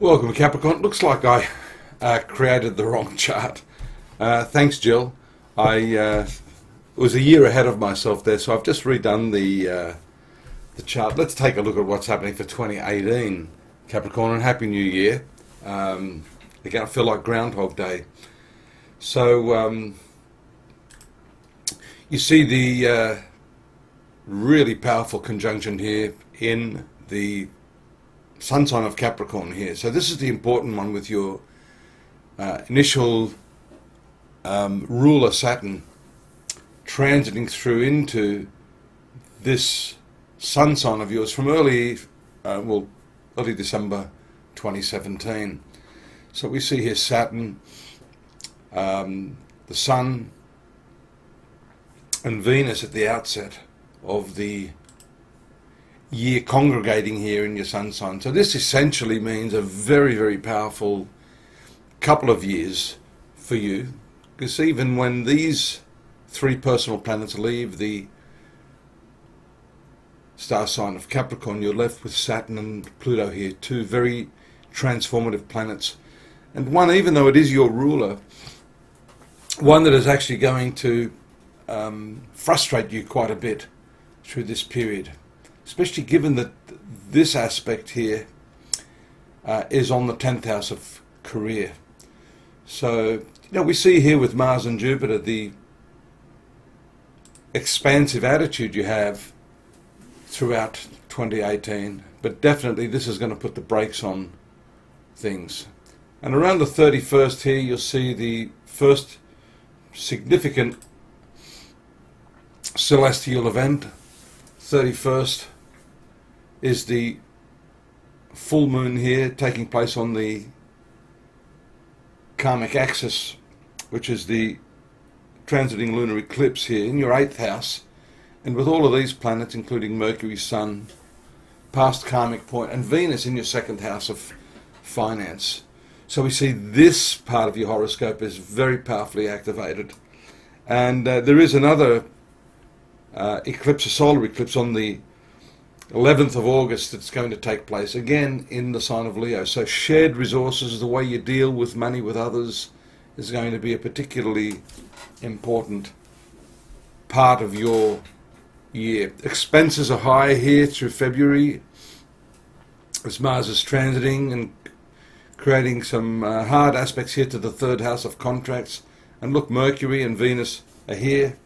Welcome Capricorn. Looks like I created the wrong chart. Thanks Jill. I was a year ahead of myself there, so I've just redone the chart. Let's take a look at what's happening for 2018 Capricorn, and Happy New Year. Again, I feel like Groundhog Day. So you see the really powerful conjunction here in the sun sign of Capricorn here. So this is the important one with your initial ruler Saturn transiting through into this sun sign of yours from early December 2017. So we see here Saturn, the Sun and Venus at the outset of the year congregating here in your sun sign. So this essentially means a very, very powerful couple of years for you, because even when these three personal planets leave the star sign of Capricorn, you're left with Saturn and Pluto here, two very transformative planets, and one, even though it is your ruler, one that is actually going to frustrate you quite a bit through this period, especially given that this aspect here is on the 10th house of career. So, we see here with Mars and Jupiter the expansive attitude you have throughout 2018, but definitely this is going to put the brakes on things. And around the 31st here, you'll see the first significant celestial event. 31st is the full moon here taking place on the karmic axis, which is the transiting lunar eclipse here in your 8th house, and with all of these planets including Mercury, Sun, past karmic point, and Venus in your 2nd house of finance. So we see this part of your horoscope is very powerfully activated. And there is another eclipse, a solar eclipse, on the 11th of August that's going to take place, again in the sign of Leo. So shared resources, the way you deal with money with others, is going to be a particularly important part of your year. Expenses are high here through February as Mars is transiting and creating some hard aspects here to the 3rd house of contracts. And look, Mercury and Venus are here,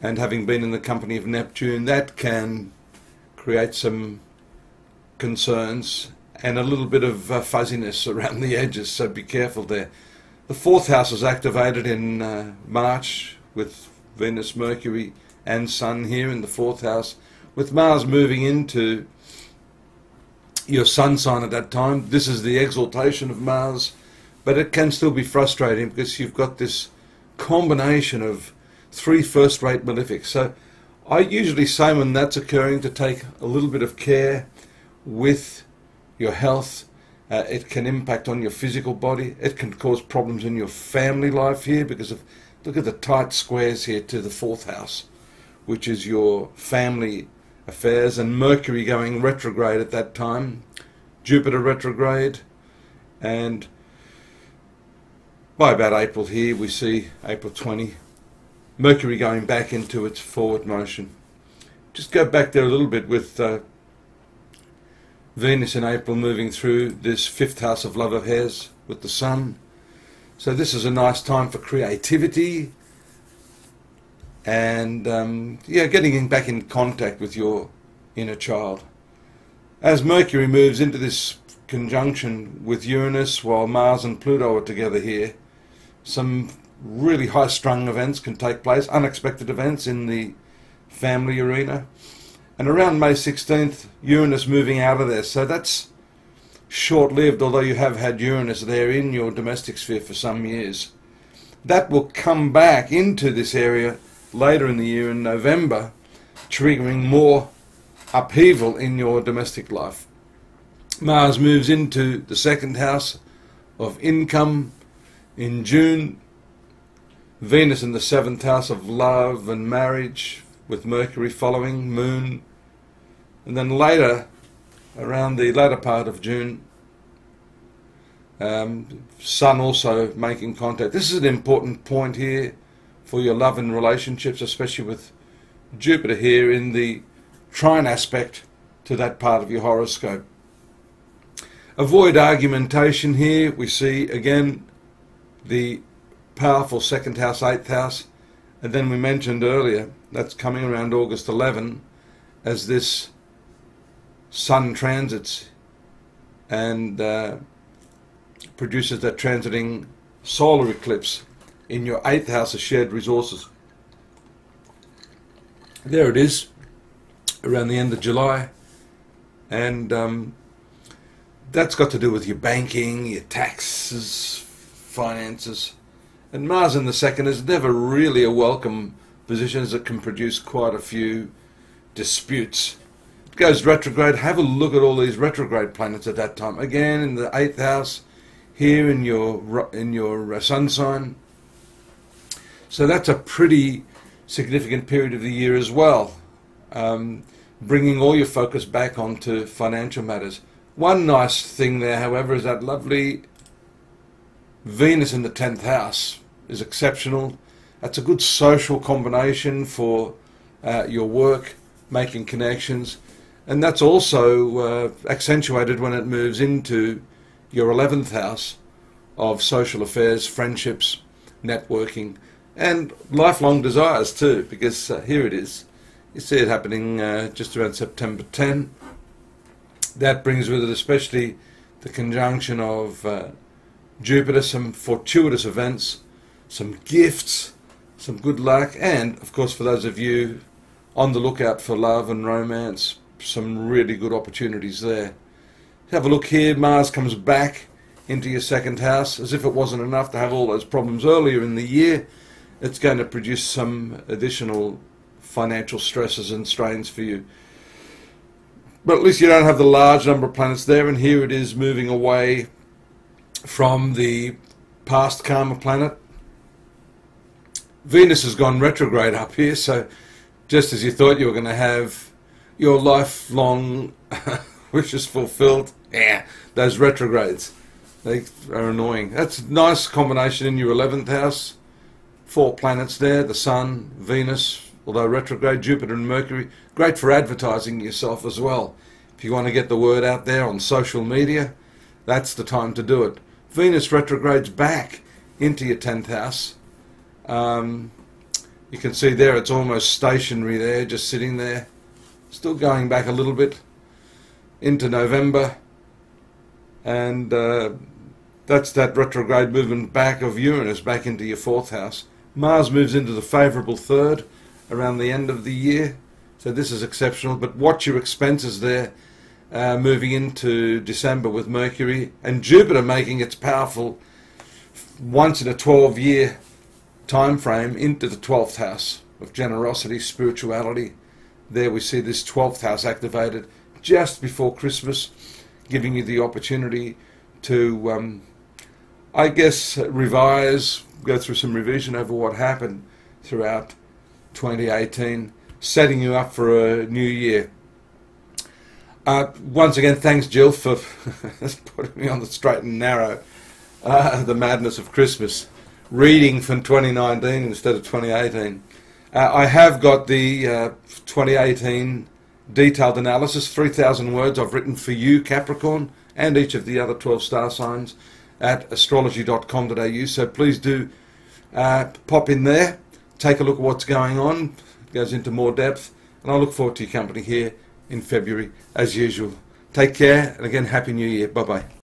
and having been in the company of Neptune, that can create some concerns and a little bit of fuzziness around the edges, so be careful there. The 4th house is activated in March with Venus, Mercury and Sun here in the 4th house, with Mars moving into your sun sign at that time. This is the exaltation of Mars, but it can still be frustrating because you've got this combination of 3 first-rate malefics. So I usually say when that's occurring to take a little bit of care with your health. It can impact on your physical body. It can cause problems in your family life here because of, look at the tight squares here to the 4th house, which is your family affairs, and Mercury going retrograde at that time, Jupiter retrograde, and by about April here we see April 20, Mercury going back into its forward motion. Just go back there a little bit with Venus in April moving through this 5th house of love affairs with the Sun. So this is a nice time for creativity and getting back in contact with your inner child. As Mercury moves into this conjunction with Uranus while Mars and Pluto are together here, some really high-strung events can take place, unexpected events in the family arena. And around May 16th, Uranus moving out of there. So that's short-lived, although you have had Uranus there in your domestic sphere for some years. That will come back into this area later in the year in November, triggering more upheaval in your domestic life. Mars moves into the 2nd house of income in June. Venus in the 7th house of love and marriage, with Mercury following, Moon. And then later, around the latter part of June, Sun also making contact. This is an important point here for your love and relationships, especially with Jupiter here in the trine aspect to that part of your horoscope. Avoid argumentation here. We see again the powerful second house, 8th house, and then we mentioned earlier that's coming around August 11 as this Sun transits and produces that transiting solar eclipse in your 8th house of shared resources. There it is, around the end of July, and that's got to do with your banking, your taxes, finances. And Mars in the 2nd is never really a welcome position, as it can produce quite a few disputes. It goes retrograde. Have a look at all these retrograde planets at that time. Again, in the 8th house, here in your sun sign. So that's a pretty significant period of the year as well, bringing all your focus back onto financial matters. One nice thing there, however, is that lovely Venus in the 10th house is exceptional. That's a good social combination for your work, making connections, and that's also accentuated when it moves into your 11th house of social affairs, friendships, networking, and lifelong desires too, because here it is. You see it happening just around September 10. That brings with it especially the conjunction of Jupiter, some fortuitous events, some gifts, some good luck, and of course for those of you on the lookout for love and romance, some really good opportunities there. Have a look here. Mars comes back into your 2nd house. As if it wasn't enough to have all those problems earlier in the year, it's going to produce some additional financial stresses and strains for you. But at least you don't have the large number of planets there, and here it is moving away from the past karma planet. Venus has gone retrograde up here, so just as you thought you were going to have your lifelong wishes fulfilled, those retrogrades, they are annoying. That's a nice combination in your 11th house. 4 planets there, the Sun, Venus, although retrograde, Jupiter and Mercury. Great for advertising yourself as well. If you want to get the word out there on social media, that's the time to do it. Venus retrogrades back into your 10th house. You can see there it's almost stationary there, just sitting there. Still going back a little bit into November. And that's that retrograde movement back of Uranus back into your 4th house. Mars moves into the favourable 3rd around the end of the year. So this is exceptional. But watch your expenses there, moving into December with Mercury. And Jupiter making its powerful once in a 12-year time frame into the 12th house of generosity, spirituality. There we see this 12th house activated just before Christmas, giving you the opportunity to, I guess, revise, go through some revision over what happened throughout 2018, setting you up for a new year. Once again, thanks, Jill, for putting me on the straight and narrow, the madness of Christmas, reading from 2019 instead of 2018. I have got the 2018 detailed analysis, 3,000 words I've written for you, Capricorn, and each of the other 12 star signs at astrology.com.au. So please do pop in there, take a look at what's going on. It goes into more depth, and I look forward to your company here in February as usual. Take care, and again, Happy New Year. Bye-bye.